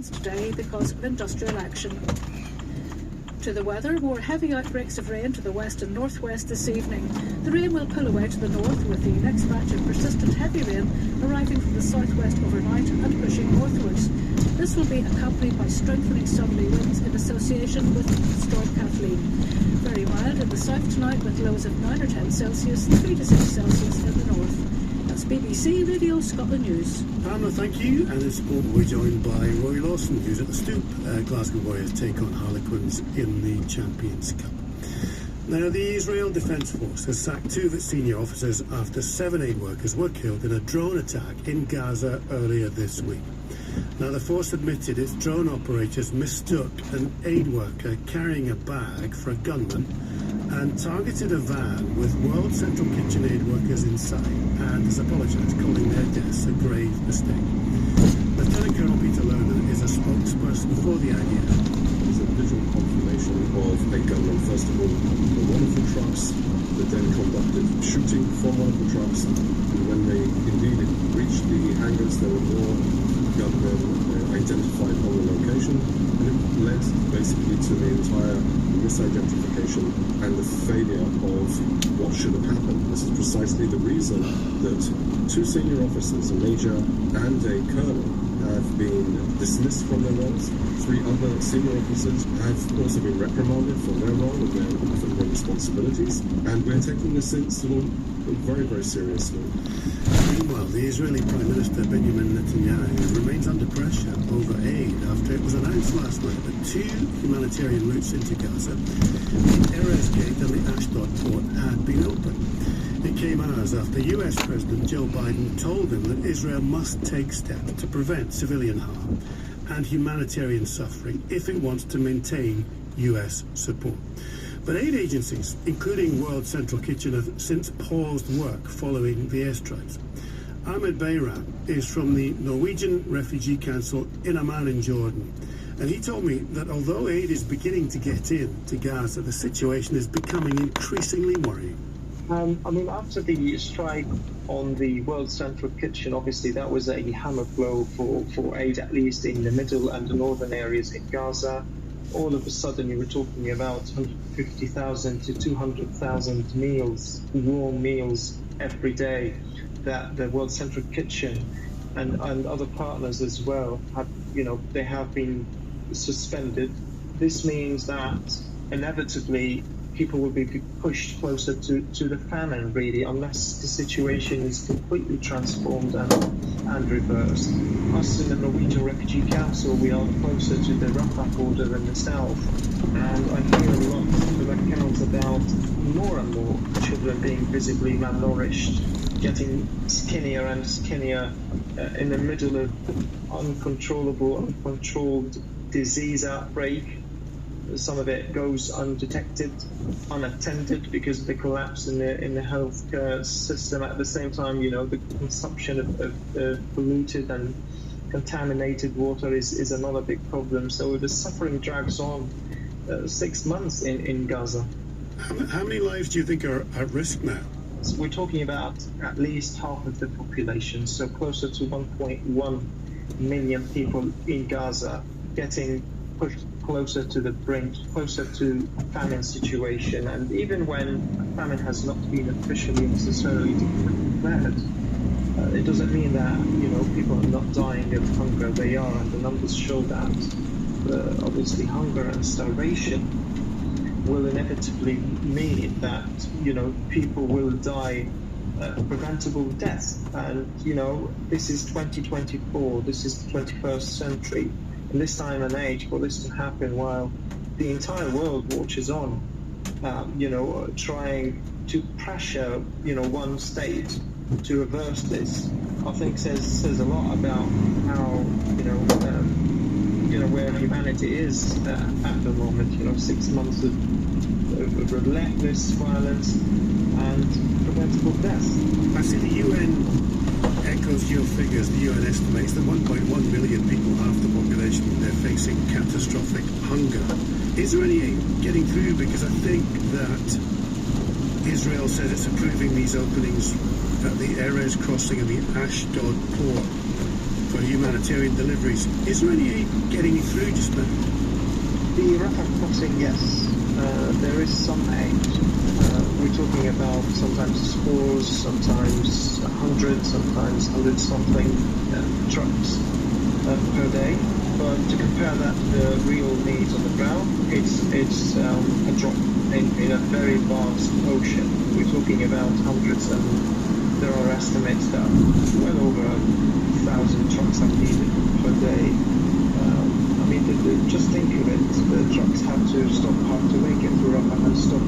today because of industrial action. To the weather, more heavy outbreaks of rain to the west and northwest this evening. The rain will pull away to the north with the next batch of persistent heavy rain arriving from the southwest overnight and pushing northwards. This will be accompanied by strengthening southerly winds in association with Storm Kathleen. Very mild in the south tonight with lows of 9 or 10 Celsius, 3 to 6 Celsius in the north. That's BBC Radio Scotland News. Pamela, thank you. And in sport, we're joined by Roy Lawson, who's at the Stoop. Glasgow Warriors take on Harlequins in the Champions Cup. Now, the Israel Defence Force has sacked 2 of its senior officers after 7 aid workers were killed in a drone attack in Gaza earlier this week. Now, the force admitted its drone operators mistook an aid worker carrying a bag for a gunman and targeted a van with World Central Kitchen aid workers inside and has apologised, calling their deaths a grave mistake. Lieutenant Colonel Peter Lerner is a spokesperson for the idea. There's a visual confirmation of a gunman, first of all, on one of the trucks, that then conducted shooting from one of the trucks, and when they indeed reached the hangars, there were more gunmen identified on the location, and it led basically to the entire misidentification and the failure of what should have happened. This is precisely the reason that 2 senior officers, a major and a colonel, have been dismissed from their roles. 3 other senior officers have also been reprimanded for their role and their responsibilities, and we're taking this incident very, very seriously. Meanwhile, the Israeli Prime Minister Benjamin Netanyahu remains under pressure over aid after it was announced last night that 2 humanitarian routes into Gaza, the Erez Gate and the Ashdod port, had been opened. It came hours after US President Joe Biden told him that Israel must take steps to prevent civilian harm and humanitarian suffering if it wants to maintain US support. But aid agencies, including World Central Kitchen, have since paused work following the airstrikes. Ahmed Bayram is from the Norwegian Refugee Council in Amman in Jordan. And he told me that although aid is beginning to get in to Gaza, the situation is becoming increasingly worrying. I mean, after the strike on the World Central Kitchen, obviously that was a hammer blow for aid, at least in the middle and the northern areas in Gaza. All of a sudden, you were talking about 150,000 to 200,000 meals, warm meals every day that the World Central Kitchen and other partners as well have, they have been suspended. This means that inevitably people will be pushed closer to the famine, really, unless the situation is completely transformed and reversed. Us in the Norwegian Refugee Council, we are closer to the Rafah border in the south, and I hear a lot of accounts about more and more children being visibly malnourished, getting skinnier and skinnier in the middle of uncontrolled disease outbreak. Some of it goes undetected, unattended because of the collapse in the healthcare system. At the same time, the consumption of polluted and contaminated water is another big problem. So the suffering drags on 6 months in Gaza. How many lives do you think are at risk now? So we're talking about at least half of the population, so closer to 1.1 million people in Gaza getting pushed closer to the brink, closer to a famine situation. And even when a famine has not been officially necessarily declared, it doesn't mean that people are not dying of hunger. They are, and the numbers show that. Obviously, hunger and starvation will inevitably mean that people will die preventable death. And this is 2024. This is the 21st century. In this time and age, for this to happen while the entire world watches on, trying to pressure, one state to reverse this, I think says a lot about how, where humanity is at the moment. 6 months of relentless violence and preventable death. I see the UN echoes your figures. The UN estimates that 1.1 million people, half the population, they're facing catastrophic hunger. Is there any aid getting through? Because I think that Israel says it's approving these openings at the Erez crossing and the Ashdod port for humanitarian deliveries. Is there any aid getting through just now? The Rafah crossing, yes. There is some aid. We're talking about sometimes scores, sometimes 100, sometimes 100-something trucks per day. But to compare that to the real needs on the ground, it's a drop in a very vast ocean. We're talking about hundreds, and there are estimates that well over 1,000 trucks are needed per day. Just think of it, the trucks have to make it to Rafah and stop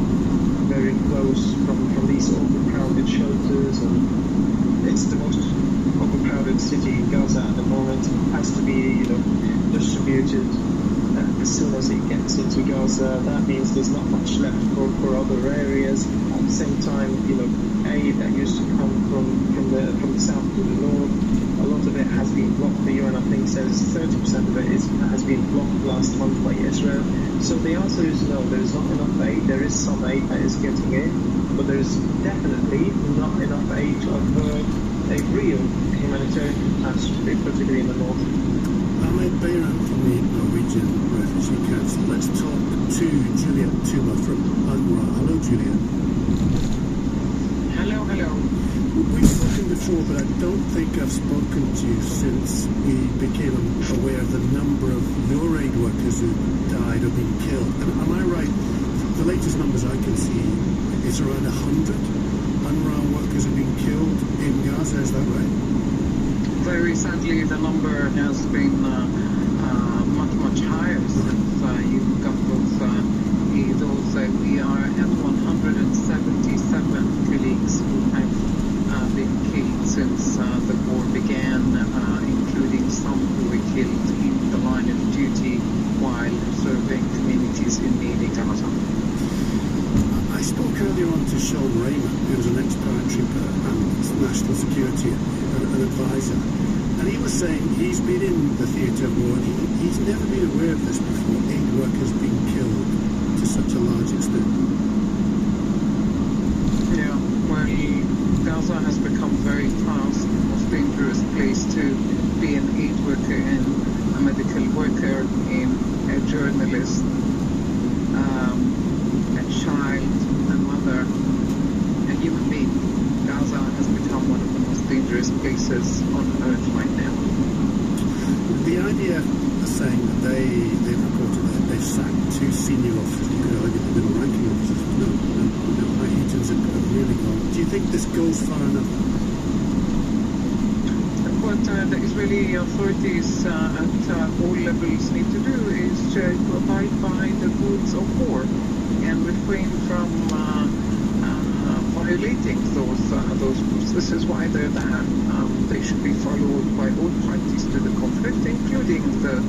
very close from these overcrowded shelters, and it's the most overcrowded city in Gaza at the moment. It has to be, distributed as soon as it gets into Gaza. That means there's not much left for other areas. At the same time, aid that used to come from the south to the north, a lot of it has been blocked. The UN, I think, says 30% of it has been blocked last month by Israel. So the answer is no, there is not enough aid. There is some aid that is getting in, but there is definitely not enough aid to avert a real humanitarian catastrophe, particularly in the north. Ahmed Bayram from the Norwegian Refugee Council. Let's talk to Juliet Tuma from UNRWA. Hello, Juliet. Hello. We've spoken before, but I don't think I've spoken to you since we became aware of the number of your aid workers who died or been killed. Am I right? The latest numbers I can see is around 100 UNRWA workers have been killed in Gaza. Is that right? Very sadly, the number has been much higher since you got those. We are at 177 colleagues who have been killed since the war began, including some who were killed in the line of duty while serving communities in needy Gaza. I spoke earlier on to Sean Raymond, who was an ex-paratrooper and national security advisor, and he was saying he's been in the theatre of war and he's never been aware of this before, aid workers being killed to such a large extent. Yeah, well, Gaza has become very fast the most dangerous place to be an aid worker and a medical worker, and a journalist, a child, a mother, a human being. Gaza has become one of the most dangerous places on earth right now. The idea of saying that they've reported that they've sacked 2 senior officers, you could argue the middle-ranking officers, no high agents have really gone. Do you think this goes far enough? What the Israeli authorities at all levels need to do is to abide by the rules of war and refrain from violating those rules. This is why they're there. They should be followed by all parties to the conflict, including the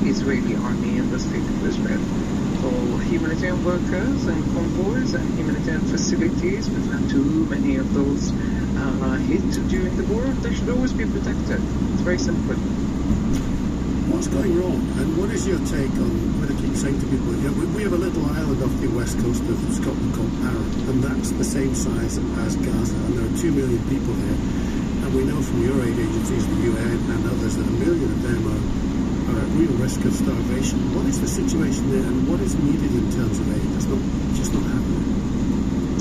Israeli army and the state of Israel. So humanitarian workers and convoys and humanitarian facilities, we've had too many of those hit during the war. They should always be protected. It's very simple. What's going wrong, and what is your take on what I keep saying to people? We have a little island off the west coast of Scotland called Arran, and that's the same size as Gaza, and there are 2 million people there, and we know from your aid agencies, the UN and others, that 1 million of them are at real risk of starvation. What is the situation there, and what is needed in terms of aid? That's just not happening.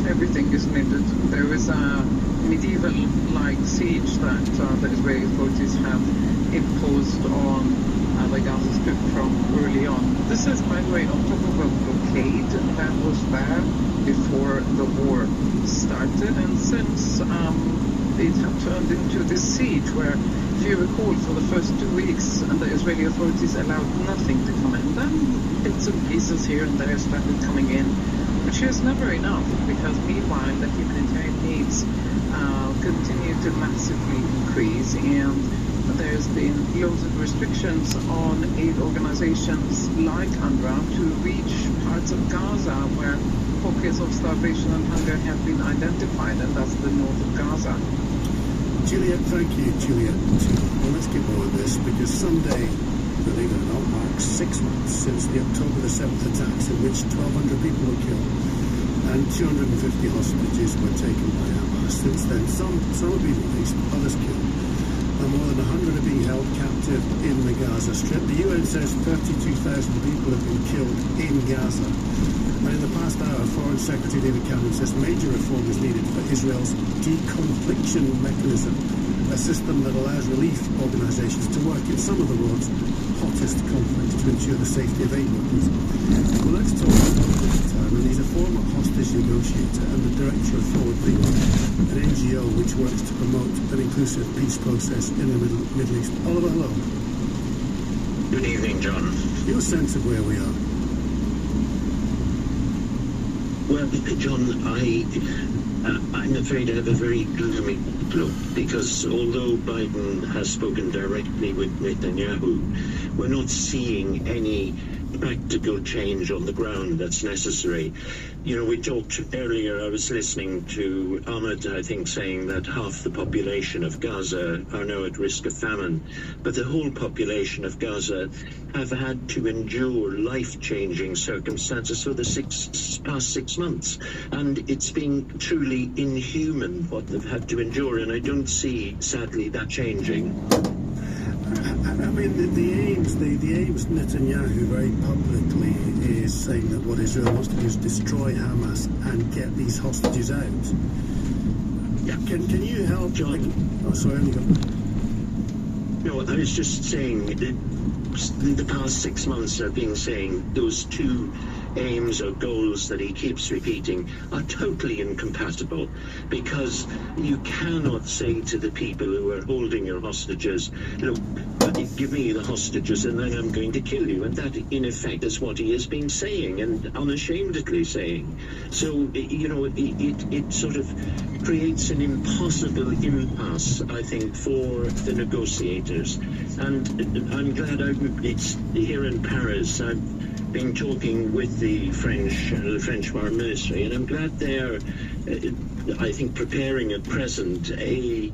Everything is needed. There is a medieval-like siege that the Israeli authorities have imposed on the Gaza Strip from early on. This is, by the way, on top of a blockade that was there before the war started, and since it had turned into this siege where, if you recall, for the first 2 weeks the Israeli authorities allowed nothing to come in. Then bits and pieces here and there started coming in, which is never enough, because meanwhile the humanitarian needs continue to massively increase, and there's been loads of restrictions on aid organizations like UNRWA to reach parts of Gaza where pockets of starvation and hunger have been identified, and that's the north of Gaza. Juliet, thank you, Juliet. Well, let's get more on this, because Sunday, believe it or not, marks 6 months since the October the 7th attacks in which 1,200 people were killed and 250 hostages were taken by Hamas. Since then, some have been released, others killed. more than 100 are being held captive in the Gaza Strip. The UN says 32,000 people have been killed in Gaza. And in the past hour, Foreign Secretary David Cameron says major reform is needed for Israel's deconfliction mechanism, a system that allows relief organisations to work in some of the world's hottest conflicts to ensure the safety of aid workers. Well, let's talk about David Cameron. He's a former hostage negotiator and the director of Forward Lead, an NGO which works to promote an inclusive peace process in the Middle East. Oliver, hello. Good evening, John. Your sense of where we are? Well, John, I'm afraid I have a very gloomy look, because although Biden has spoken directly with Netanyahu, we're not seeing any practical change on the ground that's necessary. You know, we talked earlier, I was listening to Ahmed, I think, saying that half the population of Gaza are now at risk of famine, but the whole population of Gaza have had to endure life-changing circumstances for the past 6 months, and it's been truly inhuman what they've had to endure, and I don't see, sadly, that changing. I mean, the aims Netanyahu very publicly is saying that what Israel wants to do is destroy Hamas and get these hostages out. Yeah. Can you help, John? Oh, sorry, go. No, I was just saying that the past 6 months I've been saying those two aims or goals that he keeps repeating are totally incompatible, because you cannot say to the people who are holding your hostages, look, give me the hostages and then I'm going to kill you. And that, in effect, is what he has been saying, and unashamedly saying. So, you know, it sort of creates an impossible impasse, I think, for the negotiators. And I'm glad it's here in Paris. I've been talking with the French Foreign Ministry, and I'm glad they're, I think, preparing at present a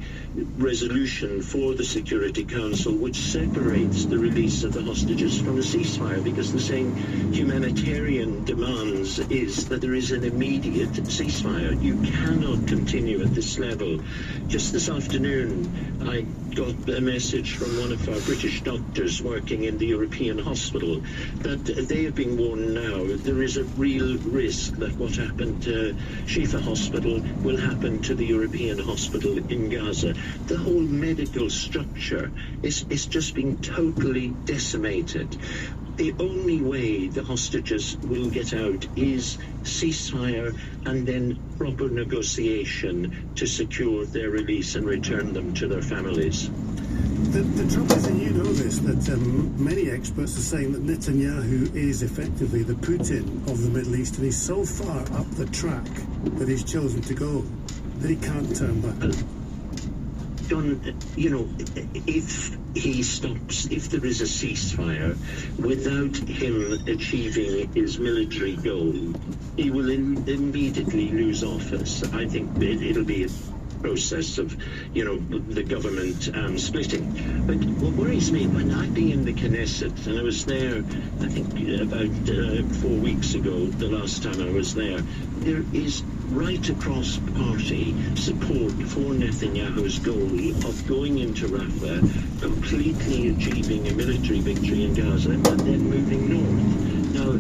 resolution for the Security Council which separates the release of the hostages from a ceasefire, because the same humanitarian demands is that there is an immediate ceasefire. You cannot continue at this level. Just this afternoon, I got a message from one of our British doctors working in the European hospital that they have been warned now. There is a real risk that what happened to Shifa Hospital will happen to the European hospital in Gaza. The whole medical structure is just being totally decimated. The only way the hostages will get out is ceasefire and then proper negotiation to secure their release and return them to their families. The trouble is, and you know this, that many experts are saying that Netanyahu is effectively the Putin of the Middle East, and he's so far up the track that he's chosen to go that he can't turn back. John, you know, if he stops, if there is a ceasefire, without him achieving his military goal, he will immediately lose office. I think it'll be a process of, you know, the government splitting. But what worries me, when I've been in the Knesset, and I was there, I think, about 4 weeks ago, the last time I was there is right across party support for Netanyahu's goal of going into Rafah, completely achieving a military victory in Gaza, and then moving north. Now,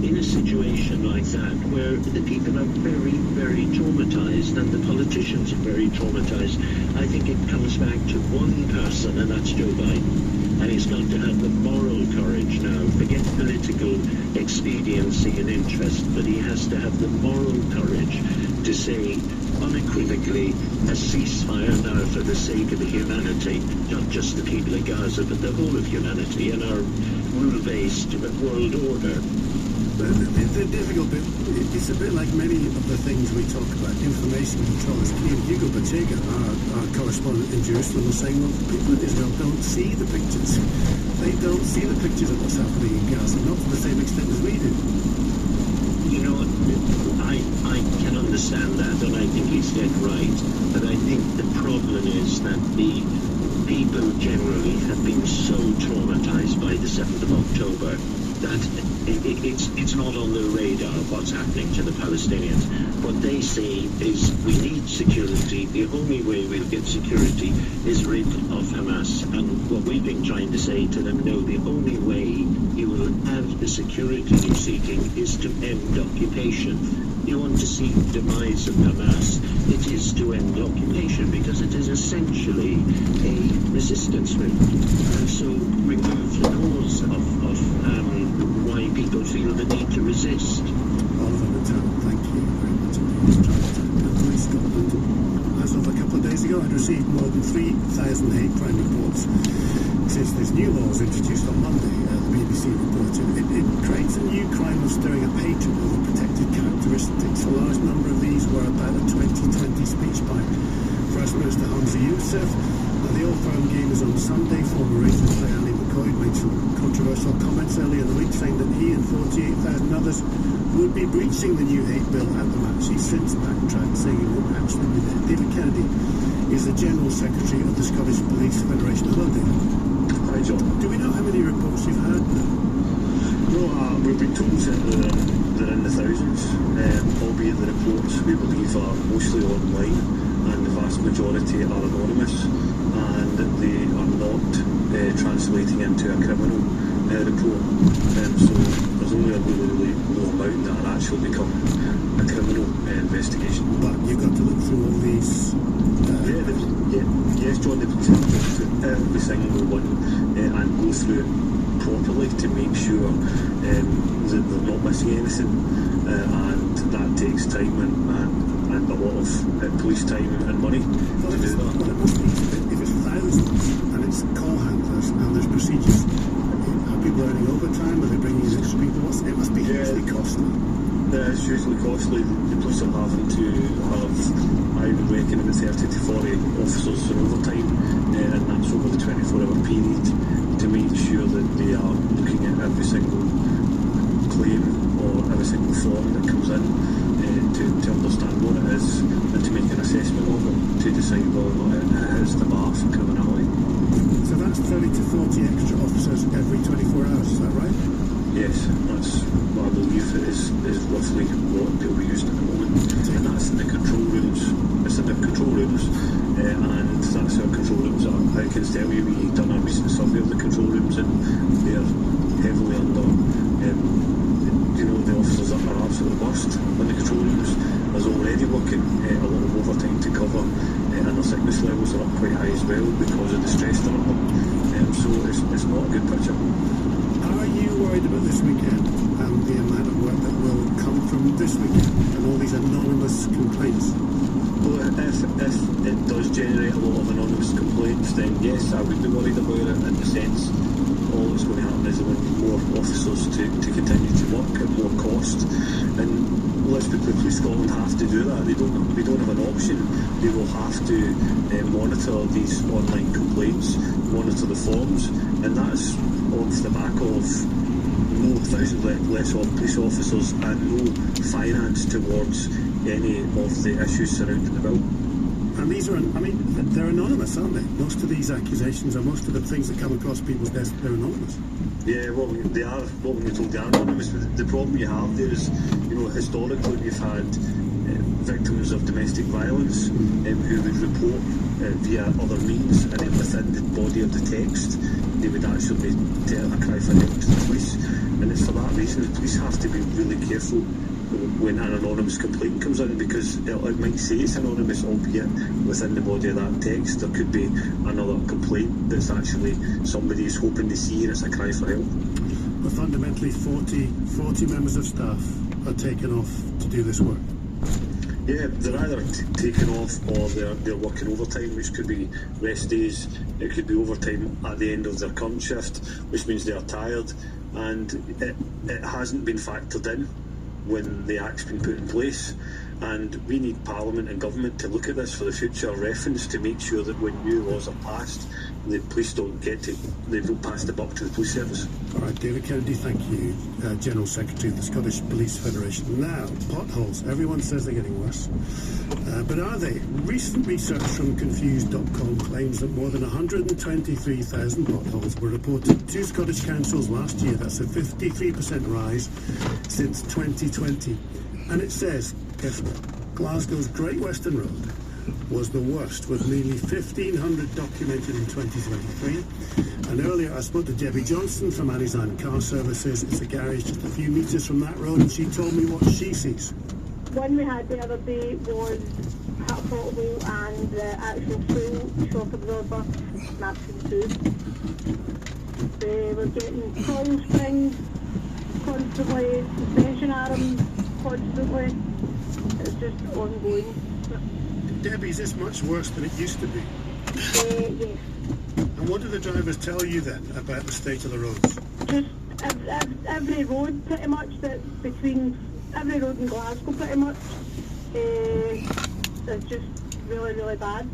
in a situation like that, where the people are very, very traumatized and the politicians are very traumatized, I think it comes back to one person, and that's Joe Biden. And he's got to have the moral courage now. Forget political expediency and interest, but he has to have the moral courage to say unequivocally a ceasefire now for the sake of the humanity, not just the people of Gaza, but the whole of humanity and our rule-based world order. The difficult bit, it's a bit like many of the things we talk about. Information control is key. Hugo Batega, our correspondent in Jerusalem, was saying, well, people in Israel don't see the pictures. They don't see the pictures of what's happening in Gaza, not to the same extent as we do. You know, I can understand that, and I think he's dead right. But I think the problem is that the people generally have been so traumatised by the 7th of October that it's not on their radar what's happening to the Palestinians. What they say is we need security. The only way we'll get security is rid of Hamas. And what we've been trying to say to them, no, the only way you will have the security you're seeking is to end occupation. You want to see the demise of Hamas, it is to end occupation, because it is essentially a resistance movement. And so remove the cause of why people feel the need to resist. Oliver Mattel, thank you very much indeed. Scotland. As of a couple of days ago, I'd received more than 3,000 hate crime reports since this new law was introduced on Monday. The BBC reported it creates a new crime of stirring up hatred over protected characteristics. A large number of these were about a 2020 speech by First Minister Hamza Yousaf. The Old Firm game is on Sunday. Former Rangers player Ali McCoy made some controversial comments earlier in the week, saying that he and 48,000 others would be breaching the new hate bill at the match. He's since backtracked, saying he won't actually be there. David Kennedy is the General Secretary of the Scottish Police Federation. Hello, David. Hi, John. Do we know how many reports you've heard now? No, we've been told that they're in the thousands, albeit the reports we believe are mostly online, and the vast majority are anonymous, and they are not translating into a criminal report. So there's only a really low amount that are actually become a criminal investigation. But you've got to look through all these. Yes, John, they've been through every single one and go through it properly to make sure that they're not missing anything, and that takes time and a lot of police time and money to do that. Well, it must be, if it's thousands and it's call handlers and there's procedures, are people earning overtime? Are they bringing in extra people? It must be hugely costly. It's hugely costly. The police are having to have, I would reckon, about 30 to 40 officers in overtime, and that's over the 24-hour period, to make sure that they are looking at every single claim or every single form that comes in, to understand what it is and to make an assessment of it to decide whether or not it is the bar for criminality. So that's 30 to 40 extra officers every 24 hours, is that right? Yes, that's what I believe is roughly what they'll be using at the moment, and that's in the control rooms. It's in the control rooms, and that's our control rooms are. I can tell you, we've done a recent survey of the control rooms, and they're heavily under. The officers are absolutely burst in the control rooms. There's already working a lot of overtime to cover, and their sickness levels are up quite high as well because of the stress they're under. So it's not a good picture. Are you worried about this weekend and the amount of work that will come from this weekend and all these anonymous complaints? Well, if it does generate a lot of anonymous complaints, then yes, I would be worried about it, in the sense all that's going to happen is there will be more officers to continue to work at more cost. And let's be clear, Police Scotland have to do that. They don't have an option. They will have to monitor these online complaints, monitor the forms, and that's off the back of no thousands less police officers and no finance towards any of the issues surrounding the bill. And these are, they're anonymous, aren't they? Most of these accusations or most of the things that come across people's desks, they're anonymous. Yeah, well, they are. What we're told, they are anonymous. But the problem you have there is, historically we've had victims of domestic violence who would report via other means, and then within the body of the text, they would actually tell a cry for help to the police. And it's for that reason the police have to be really careful when an anonymous complaint comes in, because it might say it's anonymous, albeit within the body of that text there could be another complaint that's actually somebody is hoping to see, and it's a cry for help. But fundamentally 40 members of staff are taken off to do this work. Yeah, they're either taken off or they're working overtime, which could be rest days. It could be overtime at the end of their current shift, which means they are tired, and it hasn't been factored in when the act's been put in place. And we need Parliament and Government to look at this for the future reference, to make sure that when new laws are passed, the police don't get to, they don't pass the buck to the police service. All right, David Kennedy, thank you, General Secretary of the Scottish Police Federation. Now, potholes. Everyone says they're getting worse. But are they? Recent research from Confused.com claims that more than 123,000 potholes were reported to Scottish councils last year. That's a 53% rise since 2020. And it says, guess what? Glasgow's Great Western Road was the worst, with nearly 1,500 documented in 2023. And earlier I spoke to Debbie Johnson from Anysign Car Services. It's a garage just a few metres from that road, and she told me what she sees. One we had the other day was a pothole and the actual full shock absorber snapped in two. They were getting coil springs constantly, suspension arms constantly. It's just ongoing. Debbie, is this much worse than it used to be? Yes. And what do the drivers tell you then about the state of the roads? Just every road pretty much, that between every road in Glasgow pretty much is just really, really bad.